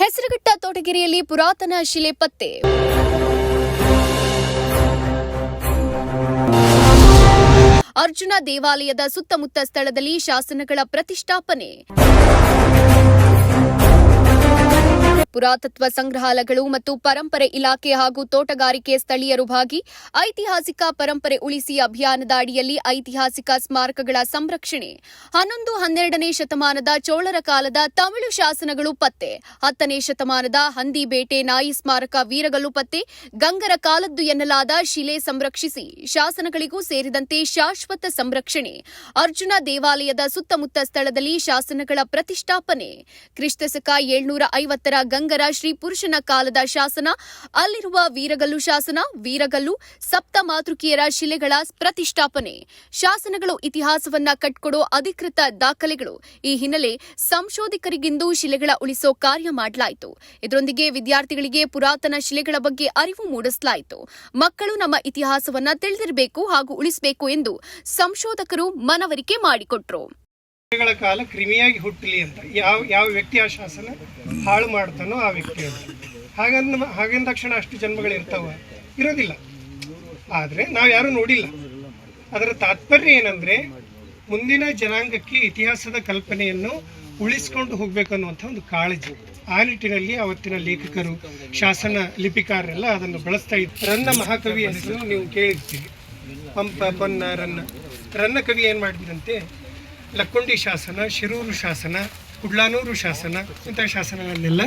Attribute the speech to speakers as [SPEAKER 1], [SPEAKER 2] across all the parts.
[SPEAKER 1] ಹೆಸರುಘಟ್ಟ ತೋಟಗೆರೆಯಲ್ಲಿ ಪುರಾತನ ಶಿಲೆ ಪತ್ತೆ. ಅರ್ಜುನ ದೇವಾಲಯದ ಸುತ್ತಮುತ್ತ ಸ್ಥಳದಲ್ಲಿ ಶಾಸನಗಳ ಪ್ರತಿಷ್ಠಾಪನೆ. ಪುರಾತತ್ವ ಸಂಗ್ರಹಾಲಯಗಳು ಮತ್ತು ಪರಂಪರೆ ಇಲಾಖೆ ಹಾಗೂ ತೋಟಗಾರಿಕೆ ಸ್ಥಳೀಯರು ಭಾಗಿ ಐತಿಹಾಸಿಕ ಪರಂಪರೆ ಉಳಿಸಿ ಅಭಿಯಾನದ ಅಡಿಯಲ್ಲಿ ಐತಿಹಾಸಿಕ ಸ್ಮಾರಕಗಳ ಸಂರಕ್ಷಣೆ. 11-12ನೇ ಶತಮಾನದ ಚೋಳರ ಕಾಲದ ತಮಿಳು ಶಾಸನಗಳು ಪತ್ತೆ. 10ನೇ ಶತಮಾನದ ಹಂದಿ ಬೇಟೆ ನಾಯಿ ಸ್ಮಾರಕ ವೀರಗಲ್ಲು ಪತ್ತೆ. ಗಂಗರ ಕಾಲದ್ದು ಎನ್ನಲಾದ ಶಿಲೆ ಸಂರಕ್ಷಿಸಿ ಶಾಸನಗಳಿಗೂ ಸೇರಿದಂತೆ ಶಾಶ್ವತ ಸಂರಕ್ಷಣೆ. ಅರ್ಜುನ ದೇವಾಲಯದ ಸುತ್ತಮುತ್ತ ಸ್ಥಳದಲ್ಲಿ ಶಾಸನಗಳ ಪ್ರತಿಷ್ಠಾಪನೆ. ಕ್ರಿಸ್ತಶಕ 750ರ ಗಂಗರ ಶ್ರೀ ಪುರುಷನ ಕಾಲದ ಶಾಸನ, ಅಲ್ಲಿರುವ ವೀರಗಲ್ಲು ಶಾಸನ, ವೀರಗಲ್ಲು ಸಪ್ತ ಮಾತೃಕಿಯರ ಶಿಲೆಗಳ ಪ್ರತಿಷ್ಠಾಪನೆ. ಶಾಸನಗಳು ಇತಿಹಾಸವನ್ನ ಕಟ್ಕೊಡೋ ಅಧಿಕೃತ ದಾಖಲೆಗಳು. ಈ ಹಿನ್ನೆಲೆ ಸಂಶೋಧಕರಿಗಿಂದು ಶಿಲೆಗಳ ಉಳಿಸೋ ಕಾರ್ಯ ಮಾಡಲಾಯಿತು. ಇದರೊಂದಿಗೆ ವಿದ್ಯಾರ್ಥಿಗಳಿಗೆ ಪುರಾತನ ಶಿಲೆಗಳ ಬಗ್ಗೆ ಅರಿವು ಮೂಡಿಸಲಾಯಿತು. ಮಕ್ಕಳು ನಮ್ಮ ಇತಿಹಾಸವನ್ನ ತಿಳಿದಿರಬೇಕು ಹಾಗೂ ಉಳಿಸಬೇಕು ಎಂದು ಸಂಶೋಧಕರು ಮನವರಿಕೆ ಮಾಡಿಕೊಟ್ರು.
[SPEAKER 2] ಕಾಲ ಕ್ರಿಮಿಯಾಗಿ ಹುಟ್ಟಲಿ ಅಂತ ಯಾವ ವ್ಯಕ್ತಿ ಆ ಶಾಸನ ಹಾಳು ಮಾಡ್ತಾನೋ ಆ ವ್ಯಕ್ತಿ ಅಂತ ಹಾಗಂದ ತಕ್ಷಣ ಅಷ್ಟು ಜನ್ಮಗಳು ಇರೋದಿಲ್ಲ. ಆದರೆ ನಾವು ಯಾರೂ ನೋಡಿಲ್ಲ. ಅದರ ತಾತ್ಪರ್ಯ ಏನಂದರೆ ಮುಂದಿನ ಜನಾಂಗಕ್ಕೆ ಇತಿಹಾಸದ ಕಲ್ಪನೆಯನ್ನು ಉಳಿಸ್ಕೊಂಡು ಹೋಗಬೇಕು ಅನ್ನುವಂಥ ಒಂದು ಕಾಳಜಿ. ಆ ನಿಟ್ಟಿನಲ್ಲಿ ಅವತ್ತಿನ ಲೇಖಕರು, ಶಾಸನ ಲಿಪಿಕಾರರೆಲ್ಲ ಅದನ್ನು ಬಳಸ್ತಾ ಇದ್ರು. ರನ್ನ ಮಹಾಕವಿ ಹೆಸರು ನೀವು ಕೇಳಿರ್ತೀವಿ, ಪಂಪ ಪೊನ್ನ ರನ್ನ ಕವಿ ಏನು ಮಾಡಿದ್ರಂತೆ, ಲಕ್ಕೊಂಡಿ ಶಾಸನ, ಶಿರೂರು ಶಾಸನ, ಕುಡ್ಲಾನೂರು ಶಾಸನ ಇಂತಹ ಶಾಸನಗಳನ್ನೆಲ್ಲ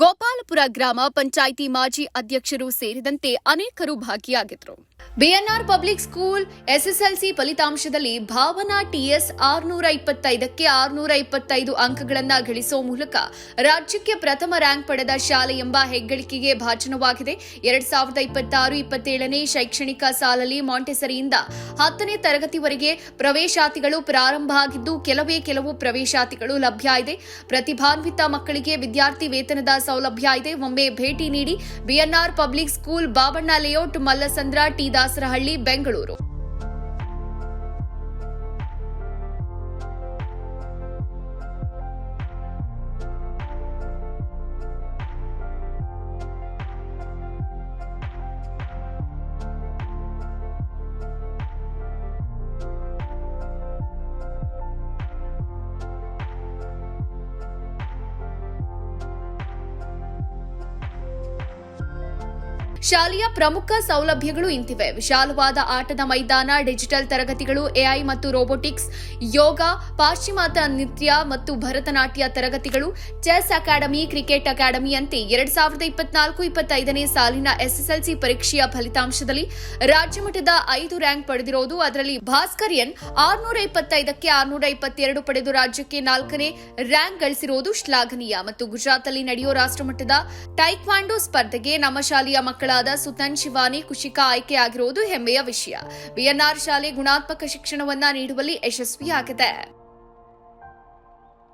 [SPEAKER 1] ಗೋಪಾಲಪುರ ಗ್ರಾಮ ಪಂಚಾಯಿತಿ ಮಾಜಿ ಅಧ್ಯಕ್ಷರು ಸೇರಿದಂತೆ ಅನೇಕರು ಭಾಗಿಯಾಗಿದ್ದರು. ಬಿಎನ್ಆರ್ ಪಬ್ಲಿಕ್ ಸ್ಕೂಲ್ ಎಸ್ಎಸ್ಎಲ್ಸಿ ಫಲಿತಾಂಶದಲ್ಲಿ ಭಾವನಾ ಟಿಎಸ್ 625ಕ್ಕೆ 625 ಅಂಕಗಳನ್ನು ಗಳಿಸುವ ಮೂಲಕ ರಾಜ್ಯಕ್ಕೆ ಪ್ರಥಮ ರ್ಯಾಂಕ್ ಪಡೆದ ಶಾಲೆ ಎಂಬ ಹೆಗ್ಗಳಿಕೆಗೆ ಭಾಜನವಾಗಿದೆ. 2026-27ನೇ ಶೈಕ್ಷಣಿಕ ಸಾಲಲ್ಲಿ ಮಾಂಟೆಸರಿಯಿಂದ 10ನೇ ತರಗತಿವರೆಗೆ ಪ್ರವೇಶಾತಿಗಳು ಪ್ರಾರಂಭ ಆಗಿದ್ದು ಕೆಲವು ಪ್ರವೇಶಾತಿಗಳು ಲಭ್ಯ ಇದೆ. ಪ್ರತಿಭಾನ್ವಿತ ಮಕ್ಕಳಿಗೆ ವಿದ್ಯಾರ್ಥಿ ವೇತನದ ಸೌಲಭ್ಯ ಇದೆ. ಒಮ್ಮೆ ಭೇಟಿ ನೀಡಿ. BNR public school, Babanna layout, Mallasandra, T Dasarahalli, Bengaluru. ಶಾಲೆಯ ಪ್ರಮುಖ ಸೌಲಭ್ಯಗಳು ಇಂತಿವೆ: ವಿಶಾಲವಾದ ಆಟದ ಮೈದಾನ, ಡಿಜಿಟಲ್ ತರಗತಿಗಳು, ಎಐ ಮತ್ತು ರೋಬೋಟಿಕ್ಸ್, ಯೋಗ, ಪಾಶ್ಚಿಮಾತ್ಯ ನೃತ್ಯ ಮತ್ತು ಭರತನಾಟ್ಯ ತರಗತಿಗಳು, ಚೆಸ್ ಅಕಾಡೆಮಿ, ಕ್ರಿಕೆಟ್ ಅಕಾಡೆಮಿಯಂತೆ 2024-25ನೇ ಸಾಲಿನ ಎಸ್ಎಸ್ಎಲ್ಸಿ ಪರೀಕ್ಷೆಯ ಫಲಿತಾಂಶದಲ್ಲಿ ರಾಜ್ಯಮಟ್ಟದ 5 ರ್ಯಾಂಕ್ ಪಡೆದಿರುವುದು. ಅದರಲ್ಲಿ ಭಾಸ್ಕರ್ ಎನ್ 625ಕ್ಕೆ 622 ಪಡೆದು ರಾಜ್ಯಕ್ಕೆ 4ನೇ ರ್ಯಾಂಕ್ ಗಳಿಸಿರುವುದು ಶ್ಲಾಘನೀಯ. ಮತ್ತು ಗುಜರಾತ್ನಲ್ಲಿ ನಡೆಯುವ ರಾಷ್ಟ್ರಮಟ್ಟದ ಟೈಕ್ವಾಂಡೋ ಸ್ಪರ್ಧೆಗೆ ನಮ್ಮ ಶಾಲೆಯ ಮಕ್ಕಳ ಸುತನ್ ಶಿವಾನಿ ಕುಶಿಕಾ ಆಯ್ಕೆಯಾಗಿರುವುದು ಹೆಮ್ಮೆಯ ವಿಷಯ. ಬಿಎನ್ಆರ್ ಶಾಲೆ ಗುಣಾತ್ಮಕ ಶಿಕ್ಷಣವನ್ನ ನೀಡುವಲ್ಲಿ ಯಶಸ್ವಿಯಾಗಿದೆ.